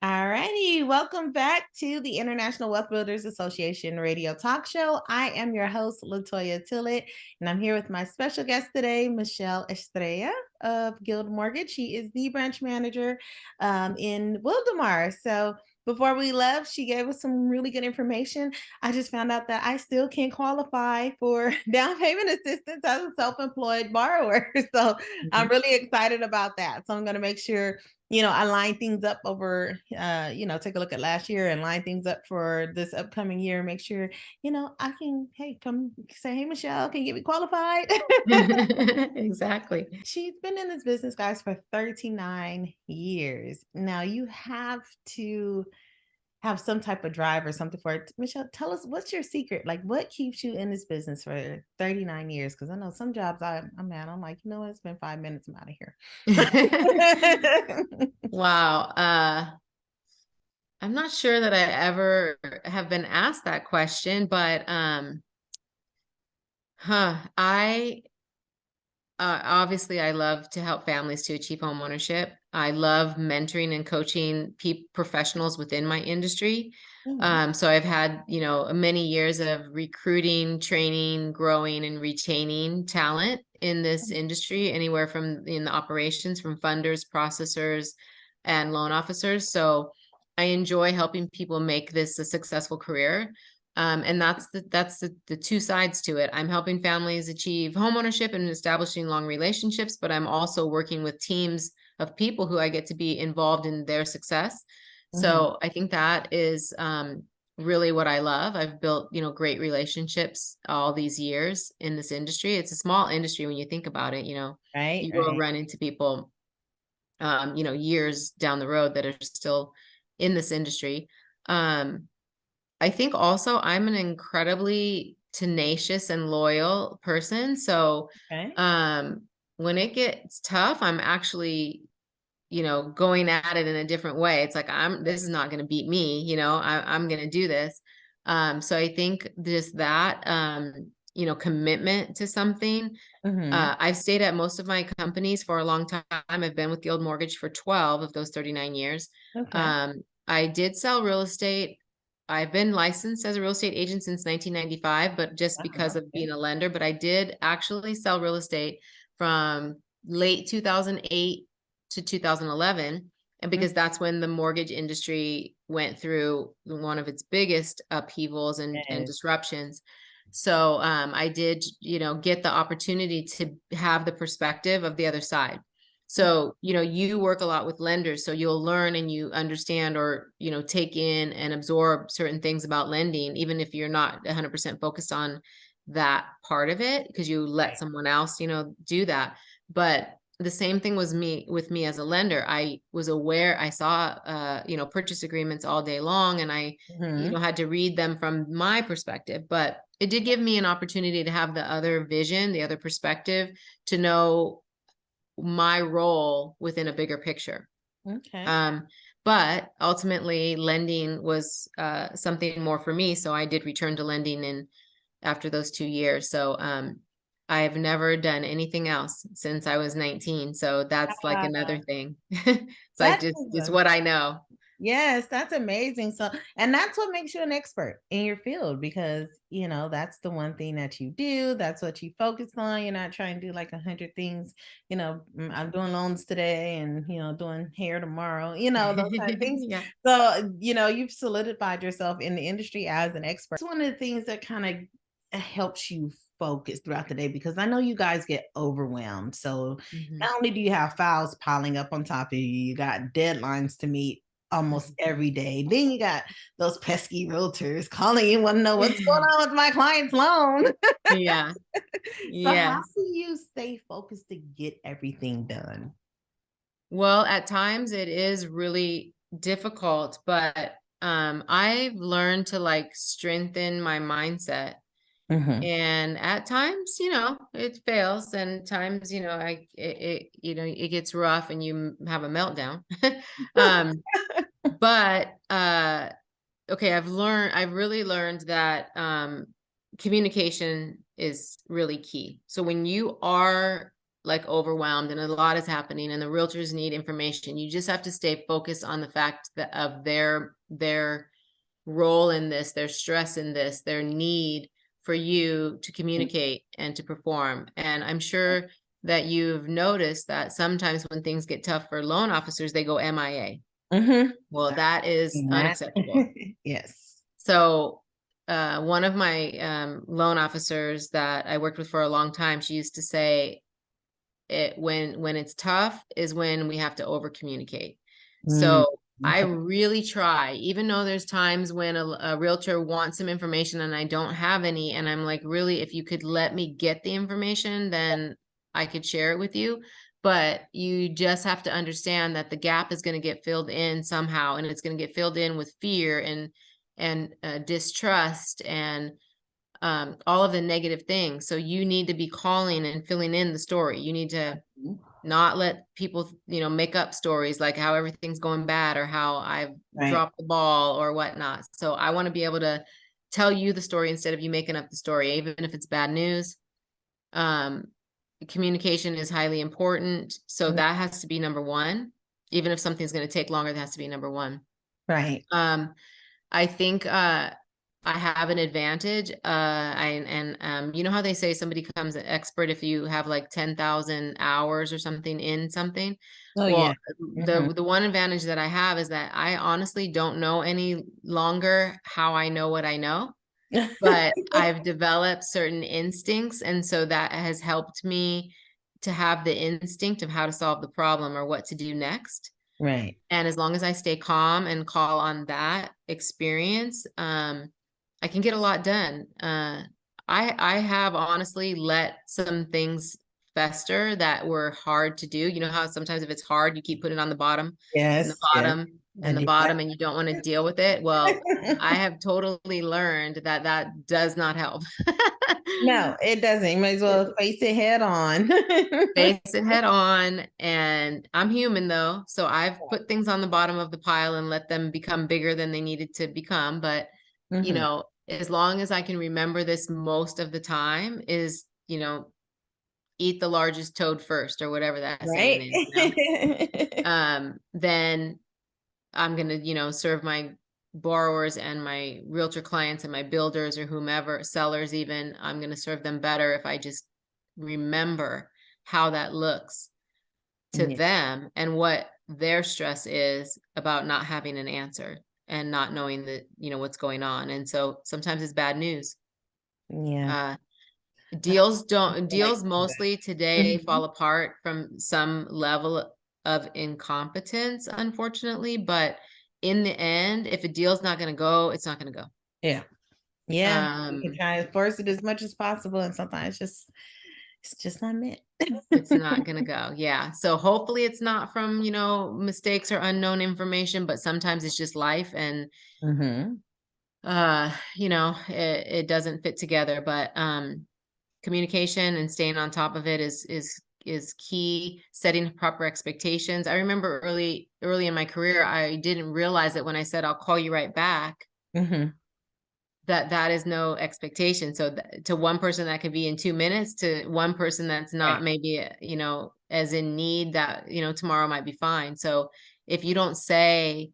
All righty. Welcome back to the International Wealth Builders Association radio talk show. I am your host, Toya Tillett, and I'm here with my special guest today, Michelle Estrella of Guild Mortgage. She is the branch manager in Wildemar. So before we left, she gave us some really good information. I just found out that I still can't qualify for down payment assistance as a self-employed borrower. So I'm really excited about that. So I'm going to make sure I line things up over, take a look at last year and line things up for this upcoming year. Make sure, I can, hey, come say, hey, Michelle, can you get me qualified? Exactly. She's been in this business, guys, for 39 years. Now you have to have some type of drive or something for it. Michelle, tell us, what's your secret? Like, what keeps you in this business for 39 years? Because I know some jobs I'm at, I'm like, it's been 5 minutes, I'm out of here. Wow. I'm not sure that I ever have been asked that question, but I obviously I love to help families to achieve home ownership. I love mentoring and coaching professionals within my industry. So I've had, many years of recruiting, training, growing, and retaining talent in this industry, anywhere from in the operations, from funders, processors, and loan officers. So I enjoy helping people make this a successful career. And that's the two sides to it. I'm helping families achieve homeownership and establishing long relationships, but I'm also working with teams of people who I get to be involved in their success. So I think that is really what I love. I've built, great relationships all these years in this industry. It's a small industry when you think about it, Right, you will right. run into people, years down the road that are still in this industry. I think also I'm an incredibly tenacious and loyal person. So Okay. when it gets tough, I'm actually, going at it in a different way. It's like, this is not going to beat me, I'm going to do this. So I think just that, commitment to something. I've stayed at most of my companies for a long time. I've been with Guild Mortgage for 12 of those 39 years. Okay. I did sell real estate. I've been licensed as a real estate agent since 1995, but just because of Okay. being a lender. But I did actually sell real estate from late 2008 to 2011. And because that's when the mortgage industry went through one of its biggest upheavals and Yes. disruptions. So I did, get the opportunity to have the perspective of the other side. So, you work a lot with lenders, so you'll learn and you understand or, take in and absorb certain things about lending, even if you're not 100% focused on that part of it, because you let someone else, do that. But the same thing was with me as a lender. I was aware, I saw, purchase agreements all day long, and I, had to read them from my perspective, but it did give me an opportunity to have the other vision, the other perspective, to know my role within a bigger picture. Okay. But ultimately lending was something more for me. So I did return to lending after those 2 years. So I've never done anything else since I was 19. So that's like another thing. It's like That's it's awesome. what I know. Yes, that's amazing. So, and that's what makes you an expert in your field because, that's the one thing that you do. That's what you focus on. You're not trying to do like 100 things, I'm doing loans today and, doing hair tomorrow, those kind of things. Yeah. So, you've solidified yourself in the industry as an expert. It's one of the things that kind of helps you focus throughout the day because I know you guys get overwhelmed. So, Mhm. not only do you have files piling up on top of you, you got deadlines to meet almost every day. Then you got those pesky realtors calling you, want to know what's going on with my client's loan. Yeah. So how Yes. do you stay focused to get everything done? Well, at times it is really difficult, but I've learned to like strengthen my mindset. Mhm. And at times, it fails, and times, it gets rough and you have a meltdown. um, but okay, I've really learned that communication is really key. So when you are like overwhelmed and a lot is happening and the realtors need information. You just have to stay focused on the fact that of their role in this, their stress in this, their need for you to communicate and to perform. And I'm sure that you've noticed that sometimes when things get tough for loan officers, they go MIA. Mm-hmm. Well, that is That. unacceptable. Yes. So one of my loan officers that I worked with for a long time, she used to say, when it's tough is when we have to over communicate. Mm, So I okay. really try, even though there's times when a realtor wants some information and I don't have any, and I'm like, really, if you could let me get the information, then I could share it with you. But you just have to understand that the gap is going to get filled in somehow, and it's going to get filled in with fear and distrust and all of the negative things. So you need to be calling and filling in the story. You need to not let people, make up stories like how everything's going bad or how I've Right. dropped the ball or whatnot. So I want to be able to tell you the story instead of you making up the story, even if it's bad news. Um, Communication is highly important. So that has to be number one. Even if something's going to take longer, that has to be number one. Right. I think I have an advantage. You know how they say somebody becomes an expert if you have like 10,000 hours or something in something? Oh, yeah. Well, Mhm. the one advantage that I have is that I honestly don't know any longer how I know what I know, but I've developed certain instincts, and so that has helped me to have the instinct of how to solve the problem or what to do next. Right. And as long as I stay calm and call on that experience, I can get a lot done. I have honestly let some things fester that were hard to do. You know how sometimes if it's hard, you keep putting it on the bottom and the Yes. Yes. bottom I and the do bottom, and you don't want to deal with it. Well, I that. have totally learned that that does not help. No, it doesn't. You might as well face it head on. Face it head on. And I'm human though. So I've put things on the bottom of the pile and let them become bigger than they needed to become. But, Mhm. as long as I can remember this most of the time is, eat the largest toad first or whatever that saying Right? is. Then I'm going to, serve my borrowers and my realtor clients and my builders or whomever, sellers even, I'm going to serve them better if I just remember how that looks to Yeah. them and what their stress is about not having an answer and not knowing that, what's going on. And so sometimes it's bad news. Yeah. Uh, I like deals mostly that. today Mhm. fall apart from some level of incompetence, unfortunately, but in the end, if a deal's not going to go, it's not going to go. Yeah. Yeah. You can Um, try to force it as much as possible, and sometimes it's just not meant. it's not going to go. Yeah. So hopefully it's not from, mistakes or unknown information, but sometimes it's just life and Mhm. it doesn't fit together, but communication and staying on top of it is key. Setting proper expectations. I remember early in my career, I didn't realize that when I said I'll call you right back, Mhm. that is no expectation. So to one person that could be in 2 minutes, to one person that's Right. not maybe as in need, that tomorrow might be fine. So if you don't say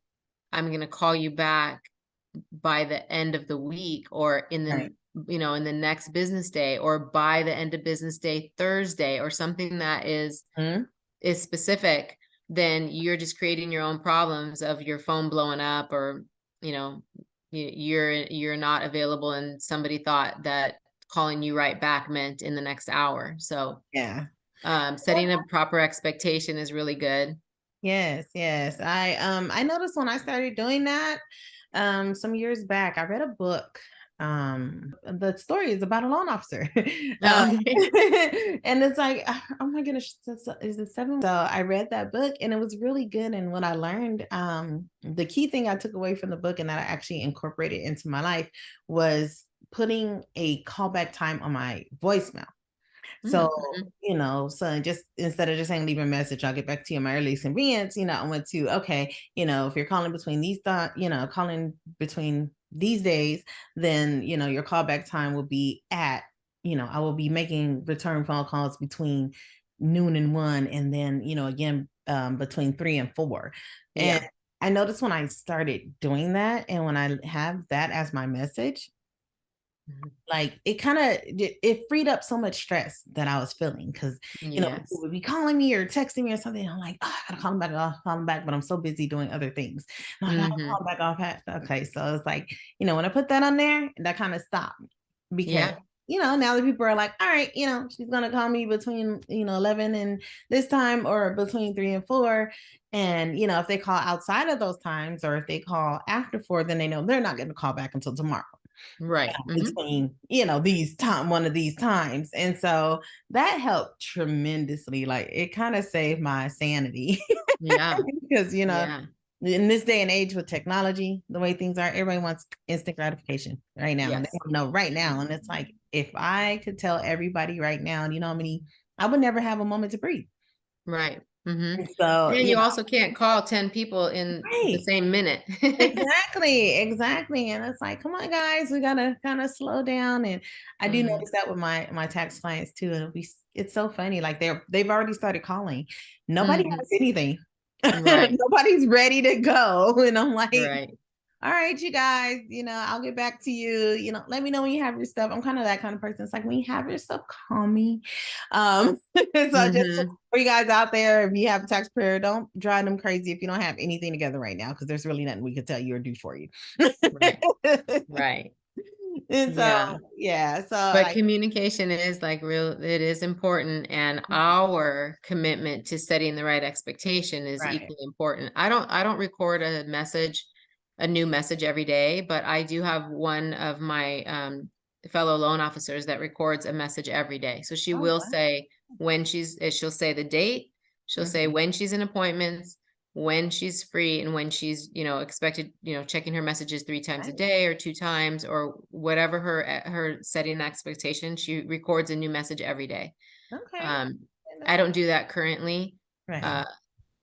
I'm going to call you back by the end of the week or Right. in the next business day or by the end of business day Thursday or something that Mhm. is specific, then you're just creating your own problems of your phone blowing up or you know you're not available and somebody thought that calling you right back meant in the next hour. So Yeah. setting a proper expectation is really good. Yes, yes. I noticed when I started doing that some years back, I read a book. The story is about a loan officer. Okay. And it's like, oh my goodness, is it seven? So I read that book and it was really good. And what I learned, the key thing I took away from the book and that I actually incorporated into my life was putting a callback time on my voicemail. So, Mm-hmm. so just instead of just saying leave a message, I'll get back to you in my earliest convenience, I went to, okay, if you're calling between calling between these days, then, your callback time will be at, I will be making return phone calls between noon and 1, and then, again, between 3 and 4. And Yeah. I noticed when I started doing that, and when I have that as my message, Mhm. like it kind of it freed up so much stress that I was feeling, because people Yes. would be calling me or texting me or something. I'm like, oh, I gotta call them back, I'll call them back, but I'm so busy doing other things. I'm like, I gotta call Mhm. them back off. Okay, so it's like, when I put that on there, that kind of stopped, because Yeah. now the people are like, all right, she's gonna call me between 11 and this time, or between 3 and 4. And if they call outside of those times, or if they call after 4, then they know they're not going to call back until tomorrow, Right. Mhm. between these time one of these times. And so that helped tremendously. Like, it kind of saved my sanity. Yeah. Because Yeah. in this day and age with technology, the way things are, everybody wants instant gratification right now, and they Yes. want to know right now. And it's like, if I could tell everybody right now, how many, I would never have a moment to breathe. Right. Mhm. And so, And you also can't call 10 people in the right. same minute. Exactly, exactly. And it's like, come on, guys, we gotta kind of slow down. And I do Mhm. notice that with my tax clients too. And it's so funny. Like, they've already started calling. Nobody Mhm. has anything. Right. Nobody's ready to go. And I'm like, Right. all right, you guys, I'll get back to you. Let me know when you have your stuff. I'm kind of that kind of person. It's like, when you have your stuff, call me. So just Mhm. for you guys out there, if you have a tax preparer, don't drive them crazy if you don't have anything together right now, because there's really nothing we could tell you or do for you. Right. Right. And so, Yeah. yeah, so But like, communication is like real it is important, and our commitment to setting the right expectation is right. equally important. I don't record a new message every day, but I do have one of my fellow loan officers that records a message every day. So she Oh, will wow. say she'll say the date, she'll say Mhm. when she's in appointments, when she's free, and when she's, expected, checking her messages 3 times a Right. day or 2 times or whatever her setting expectation, she records a new message every day. Okay. Um, Yeah, I don't do that currently, right. uh,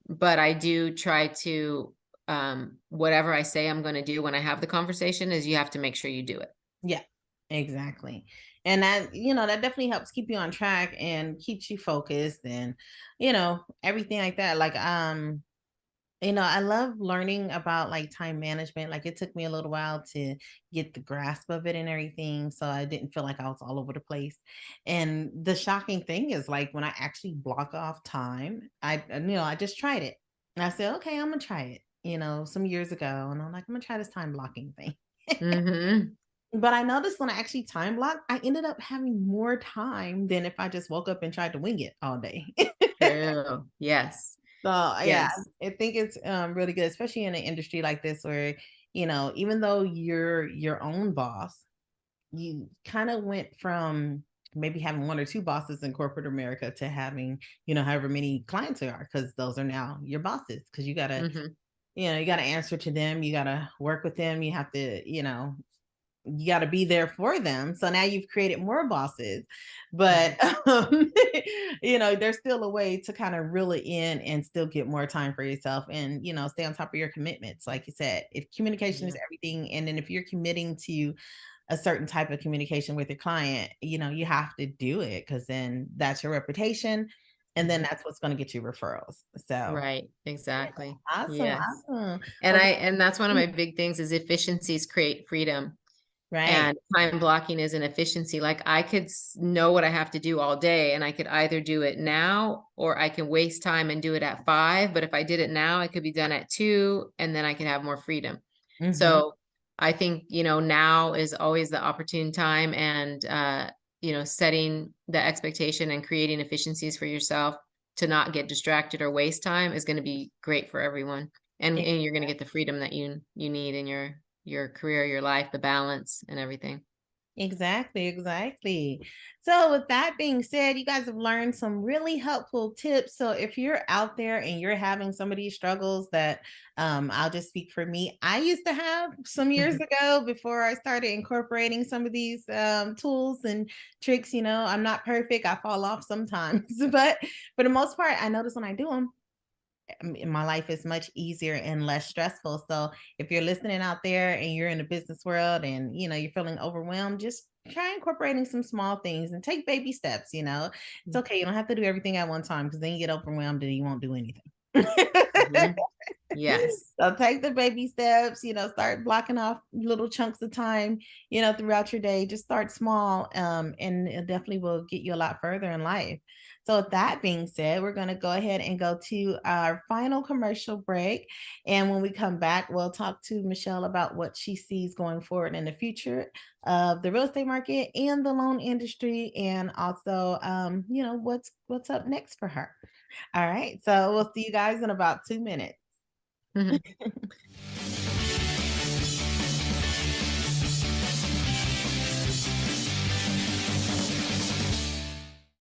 but I do try to, whatever I say I'm gonna do when I have the conversation is you have to make sure you do it. Yeah, exactly. And that definitely helps keep you on track and keeps you focused, and, everything like that. Like, I love learning about, like, time management. Like, it took me a little while to get the grasp of it and everything, so I didn't feel like I was all over the place. And the shocking thing is, like, when I actually block off time, I just tried it. And I said, okay, I'm gonna try it, some years ago. And I'm like, I'm gonna try this time blocking thing. Mhm. But I noticed when I actually time blocked, I ended up having more time than if I just woke up and tried to wing it all day. True. Yes. So, yeah, Yes. I think it's really good, especially in an industry like this, where, even though you're your own boss, you kind of went from maybe having one or two bosses in corporate America to having, however many clients there are, because those are now your bosses. Because Mhm. you gotta answer to them, you gotta work with them, you have to, you got to be there for them. So now you've created more bosses, but Mhm. there's still a way to kind of reel it in and still get more time for yourself, and stay on top of your commitments. Like you said, if communication is Yeah. everything, and then if you're committing to a certain type of communication with your client, you have to do it, because then that's your reputation, and then Mhm. that's what's going to get you referrals. So, Right. yeah, Exactly. awesome, Yes. awesome. And Well, that's one of my big things is efficiencies create freedom. right. And time blocking is an efficiency. Like I could know what I have to do all day, and I could either do it now or I can waste time and do it at 5. But if I did it now, it could be done at 2, and then I can have more freedom. Hmm. So I think, now is always the opportune time, and, setting the expectation and creating efficiencies for yourself to not get distracted or waste time is going to be great for everyone. And you're going to get the freedom that you need in your career, your life, the balance and everything. Exactly, exactly. So, with that being said, you guys have learned some really helpful tips. So, if you're out there and you're having some of these struggles that, I'll just speak for me, I used to have some years Mhm. ago before I started incorporating some of these tools and tricks. I'm not perfect, I fall off sometimes, but for the most part, I notice when I do them, my life is much easier and less stressful. So if you're listening out there and you're in the business world and you're feeling overwhelmed, just try incorporating some small things and take baby steps. It's Mm. okay. You don't have to do everything at one time because then you get overwhelmed and you won't do anything. Mhm. Yes. So take the baby steps, start blocking off little chunks of time, throughout your day. Just start small, and it definitely will get you a lot further in life. So, with that being said, we're going to go ahead and go to our final commercial break. And when we come back, we'll talk to Michelle about what she sees going forward in the future of the real estate market and the loan industry, and also, what's up next for her. All right. So, we'll see you guys in about 2 minutes. Mhm.